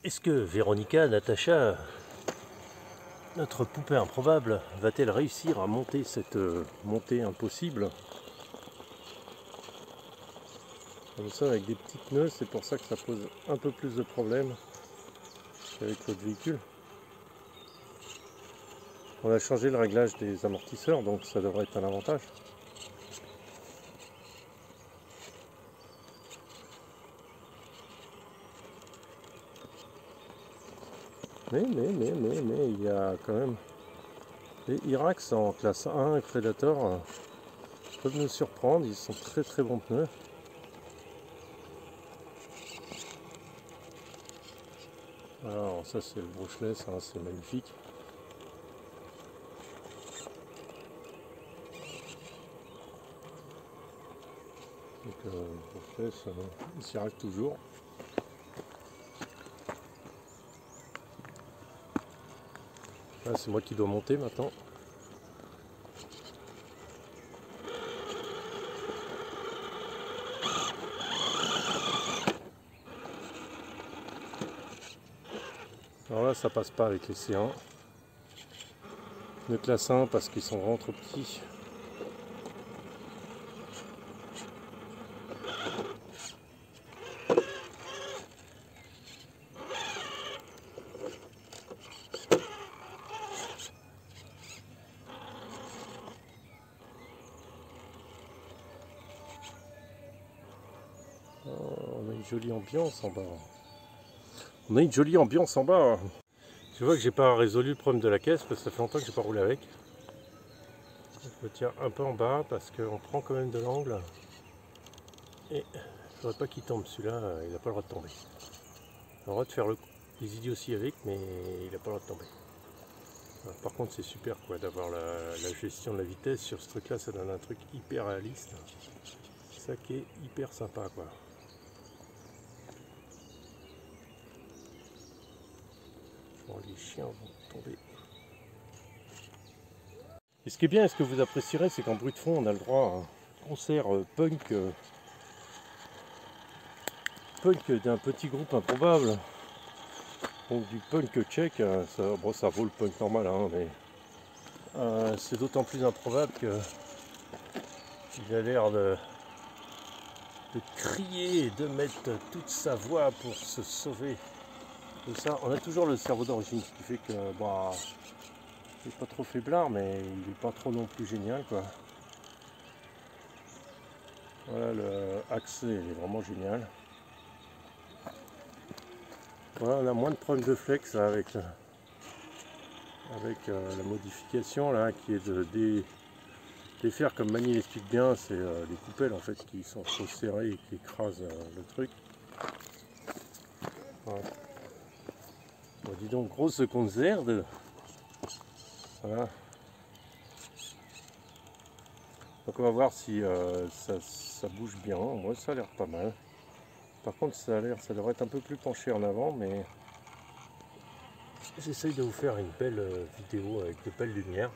Est-ce que Véronica, Natacha, notre poupée improbable, va-t-elle réussir à monter cette montée impossible? Comme ça, avec des petits pneus, c'est pour ça que ça pose un peu plus de problèmes qu'avec l'autre véhicule. On a changé le réglage des amortisseurs, donc ça devrait être un avantage. Mais il y a quand même les Irax en classe 1 et Predator peuvent nous surprendre, ils sont très bons pneus. Alors ça c'est le brushless, hein, c'est magnifique. Donc brushless, il s'y arrive toujours. Là c'est moi qui dois monter maintenant. Alors là ça passe pas avec les C1. Pneus classe 1 parce qu'ils sont vraiment trop petits. On a une jolie ambiance en bas. On a une jolie ambiance en bas. Je vois que j'ai pas résolu le problème de la caisse parce que ça fait longtemps que j'ai pas roulé avec. Je le tiens un peu en bas parce qu'on prend quand même de l'angle. Et il ne faudrait pas qu'il tombe. Celui-là, il n'a pas le droit de tomber. Il a le droit de faire les idioties avec, mais il n'a pas le droit de tomber. Alors, par contre, c'est super quoi d'avoir la gestion de la vitesse sur ce truc-là. Ça donne un truc hyper réaliste. C'est ça qui est hyper sympa quoi. Bon, les chiens vont tomber. Et ce qui est bien, et ce que vous apprécierez, c'est qu'en bruit de fond, on a le droit à un concert punk d'un petit groupe improbable. Donc du punk tchèque, ça vaut le punk normal, hein, mais c'est d'autant plus improbable qu'il a l'air de crier et de mettre toute sa voix pour se sauver de ça. On a toujours le cerveau d'origine, ce qui fait que il n'est pas trop faiblard, mais il n'est pas trop non plus génial quoi. Voilà, le axe il est vraiment génial. Voilà, on a moins de problèmes de flex là, avec la modification là, qui est de défaire, comme Mani l'explique bien, c'est les coupelles en fait qui sont trop serrées et qui écrasent le truc. Voilà. Bon, dis donc, grosse concerne. Voilà. Donc on va voir si ça bouge bien. Moi ça a l'air pas mal. Par contre ça devrait être un peu plus penché en avant, mais j'essaye de vous faire une belle vidéo avec de belles lumières.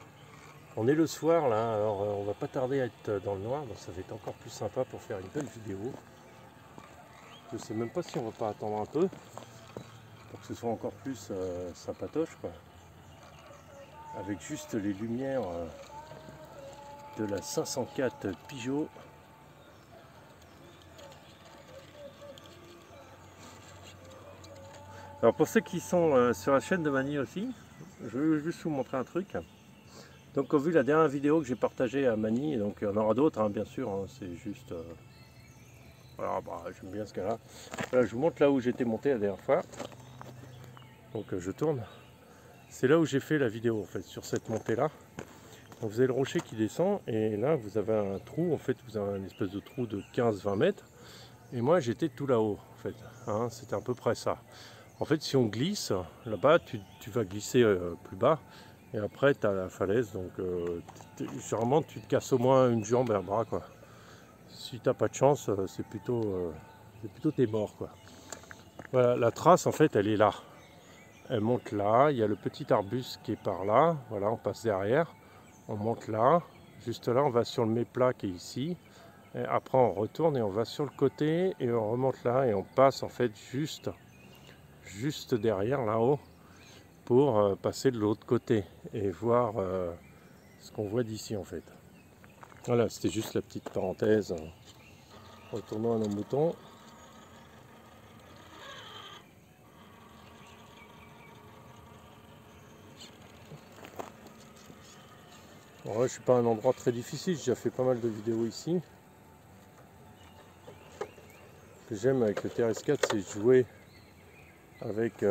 On est le soir là, alors on va pas tarder à être dans le noir, donc ça va être encore plus sympa pour faire une belle vidéo. Je sais même pas si on va pas attendre un peu pour que ce soit encore plus sympatoche quoi. Avec juste les lumières de la 504 Peugeot. Alors pour ceux qui sont sur la chaîne de Mani aussi, je vais juste vous montrer un truc. Donc, vu la dernière vidéo que j'ai partagée à Mani, donc il y en aura d'autres, hein, bien sûr, hein, c'est juste... voilà, bah, j'aime bien ce cas-là. Voilà, je vous montre là où j'étais monté la dernière fois. Donc, je tourne. C'est là où j'ai fait la vidéo, en fait, sur cette montée-là. Donc, vous avez le rocher qui descend, et là, vous avez un trou, en fait, vous avez une espèce de trou de 15-20 mètres. Et moi, j'étais tout là-haut, en fait. Hein, c'était à peu près ça. En fait, si on glisse, là-bas, tu vas glisser plus bas. Et après, tu as la falaise, donc généralement, tu te casses au moins une jambe et un bras, quoi. Si tu n'as pas de chance, c'est plutôt t'es mort, quoi. Voilà, la trace, en fait, elle est là. Elle monte là, il y a le petit arbuste qui est par là. Voilà, on passe derrière. On monte là. Juste là, on va sur le méplat qui est ici. Et après, on retourne et on va sur le côté et on remonte là et on passe, en fait, juste juste derrière là-haut pour passer de l'autre côté et voir ce qu'on voit d'ici en fait. Voilà, c'était juste la petite parenthèse. Retournons à nos moutons. Bon, là, je suis pas à un endroit très difficile, j'ai déjà fait pas mal de vidéos ici. Ce que j'aime avec le TRS-4, c'est jouer avec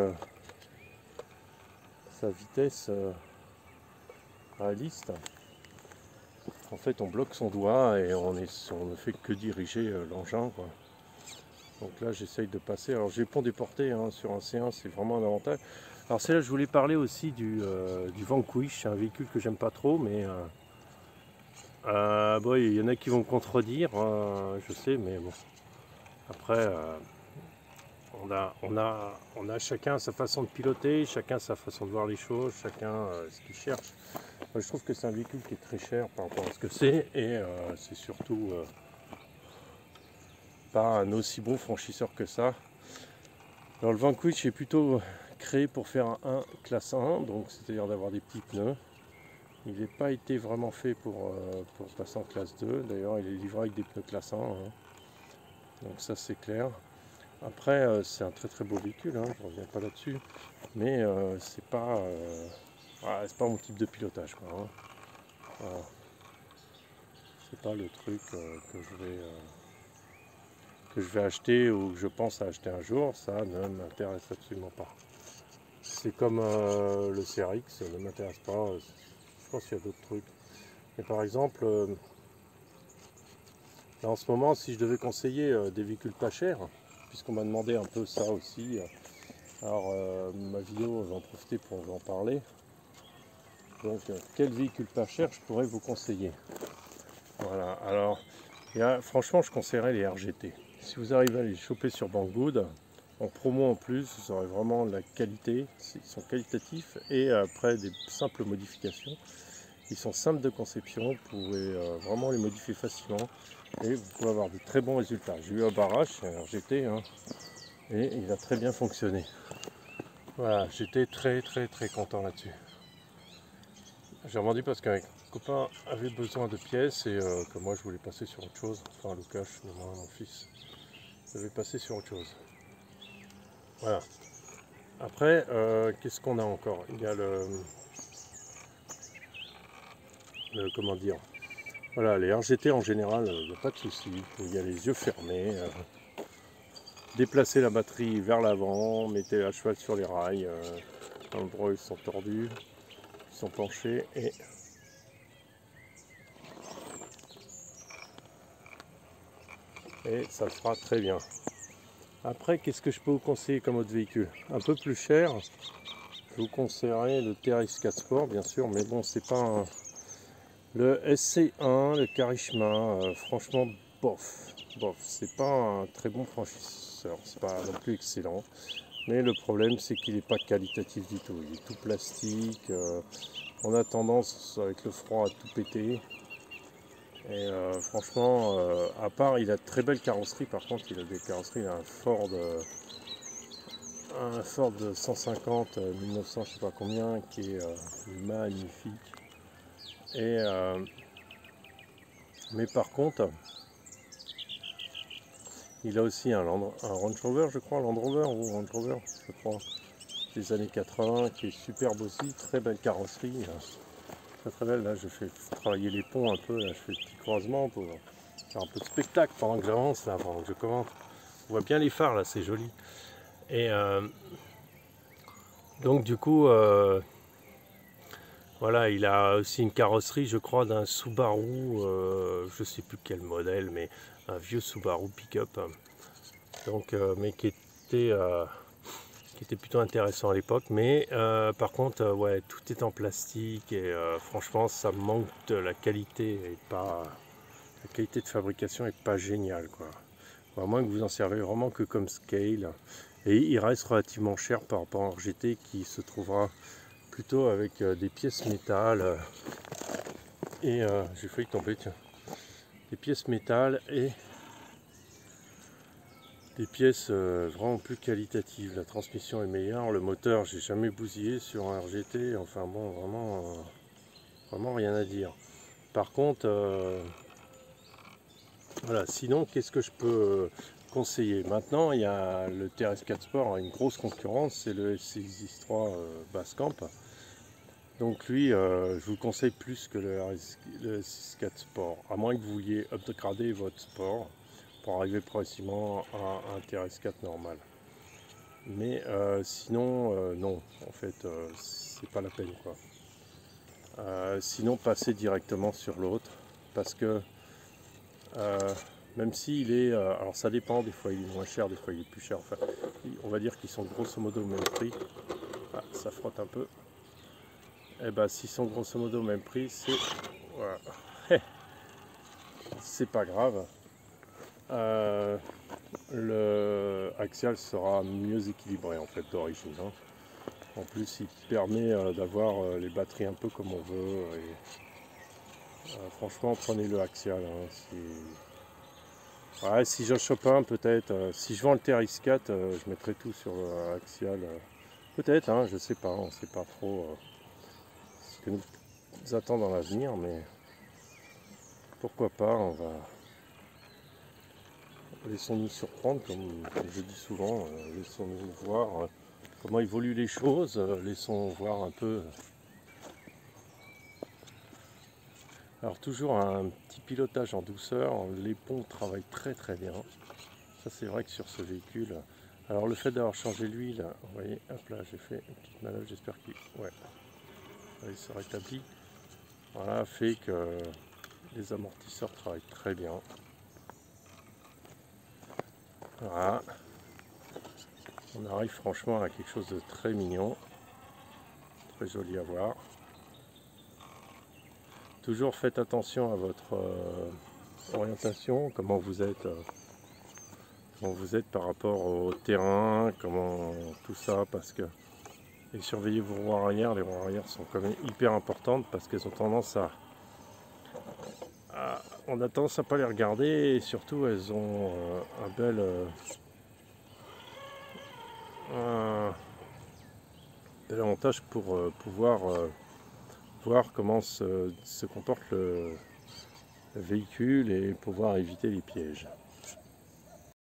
sa vitesse réaliste. En fait, on bloque son doigt et on ne fait que diriger l'engin, quoi. Donc là, j'essaye de passer. Alors, j'ai pont déporté hein, sur un C1, c'est vraiment un avantage. Alors, c'est là que je voulais parler aussi du Vanquish, un véhicule que j'aime pas trop, mais bon, il y en a qui vont me contredire, je sais, mais bon. Après, on a chacun sa façon de piloter, chacun sa façon de voir les choses, chacun ce qu'il cherche. Moi, je trouve que c'est un véhicule qui est très cher par rapport à ce que c'est, et c'est surtout pas un aussi bon franchisseur que ça. Alors le Vanquish est plutôt créé pour faire un classe 1, donc c'est-à-dire d'avoir des petits pneus. Il n'a pas été vraiment fait pour passer en classe 2, d'ailleurs il est livré avec des pneus classe 1, hein. Donc ça c'est clair. Après c'est un très très beau véhicule, hein, je ne reviens pas là-dessus, mais c'est pas mon type de pilotage, quoi, hein. Voilà. C'est pas le truc que je vais acheter ou que je pense à acheter un jour, ça ne m'intéresse absolument pas. C'est comme le CRX, ça ne m'intéresse pas, je pense qu'il y a d'autres trucs. Mais par exemple, là en ce moment, si je devais conseiller des véhicules pas chers, puisqu'on m'a demandé un peu ça aussi, alors ma vidéo, j'en profiter pour vous en parler. Donc quel véhicule pas cher je pourrais vous conseiller? Voilà, alors franchement je conseillerais les RGT. Si vous arrivez à les choper sur Banggood, en promo en plus, vous aurez vraiment de la qualité, ils sont qualitatifs et après des simples modifications. Ils sont simples de conception, vous pouvez vraiment les modifier facilement et vous pouvez avoir de très bons résultats. J'ai eu un barrage, un RGT, hein, et il a très bien fonctionné. Voilà, j'étais très content là-dessus. J'ai revendu parce qu'un copain avait besoin de pièces et que moi je voulais passer sur autre chose, enfin le cash de moi, mon fils. Je vais passer sur autre chose. Voilà. Après, qu'est-ce qu'on a encore? Il y a comment dire? Voilà, les RGT en général, il n'y a pas de souci. Il y a les yeux fermés. Déplacez la batterie vers l'avant, mettez la cheval sur les rails. Dans l'endroit où ils sont tordus, ils sont penchés et ça sera très bien. Après, qu'est-ce que je peux vous conseiller comme autre véhicule? Un peu plus cher, je vous conseillerais le TRX-4 Sport, bien sûr, mais bon, c'est pas le SC1, le Karishma, franchement, bof, c'est pas un très bon franchisseur, c'est pas non plus excellent, mais le problème, c'est qu'il n'est pas qualitatif du tout, il est tout plastique, on a tendance, avec le froid, à tout péter. Et franchement, à part, il a de très belles carrosseries. Par contre, il a des carrosseries, il a un Ford de 150, 1900, je sais pas combien, qui est magnifique. Et mais par contre, il a aussi un Range Rover, je crois, Land Rover ou Range Rover, je crois, des années 80, qui est superbe aussi, très belle carrosserie. Très belle, là je fais travailler les ponts un peu, là, je fais le petit croisement pour faire un peu de spectacle pendant que j'avance, là, pendant que je commente. On voit bien les phares là, c'est joli. Et donc du coup, voilà, il a aussi une carrosserie, je crois, d'un Subaru, je sais plus quel modèle, mais un vieux Subaru pick-up. Donc, mais qui était plutôt intéressant à l'époque, mais par contre ouais, tout est en plastique et franchement ça manque de la qualité et pas la qualité de fabrication est pas géniale, quoi. À moins que vous en servez vraiment que comme scale, et il reste relativement cher par rapport à un RGT qui se trouvera plutôt avec des pièces métal et j'ai failli tomber, tiens, des pièces métal et des pièces vraiment plus qualitatives. La transmission est meilleure, le moteur, j'ai jamais bousillé sur un RGT, enfin bon, vraiment rien à dire. Par contre, voilà, sinon qu'est-ce que je peux conseiller? Maintenant, il y a le TRS4 Sport a une grosse concurrence, c'est le SX3 Basecamp. Donc lui, je vous le conseille plus que le SX4 Sport, à moins que vous vouliez upgrader votre sport pour arriver progressivement à un TRS4 normal. Mais sinon, non, en fait, c'est pas la peine, quoi. Sinon, passez directement sur l'autre, parce que même s'il est, alors ça dépend, des fois il est moins cher, des fois il est plus cher, enfin, on va dire qu'ils sont grosso modo au même prix. Ah, ça frotte un peu. Et ben, s'ils sont grosso modo au même prix, c'est voilà. C'est pas grave. Le Axial sera mieux équilibré en fait d'origine, hein. En plus, il permet d'avoir les batteries un peu comme on veut. Et, franchement, prenez le Axial, hein, ouais, si j'en chope un, peut-être. Si je vends le TRX4, je mettrai tout sur le Axial. Peut-être, hein, je sais pas, on sait pas trop ce que nous attend dans l'avenir, mais pourquoi pas, on va. Laissons-nous surprendre, comme je dis souvent, laissons-nous voir comment évoluent les choses, laissons voir un peu. Alors toujours un petit pilotage en douceur, les ponts travaillent très très bien. Ça c'est vrai que sur ce véhicule, alors le fait d'avoir changé l'huile, vous voyez, hop là j'ai fait une petite manœuvre, j'espère qu'il se rétablit. Voilà, fait que les amortisseurs travaillent très bien. Voilà. On arrive franchement à quelque chose de très mignon, très joli à voir. Toujours faites attention à votre orientation, comment vous êtes par rapport au terrain, comment tout ça, parce que et surveillez vos roues arrière. Les roues arrière sont quand même hyper importantes parce qu'elles ont tendance on a tendance à pas les regarder, et surtout elles ont un bel avantage pour pouvoir voir comment se comporte le véhicule et pouvoir éviter les pièges.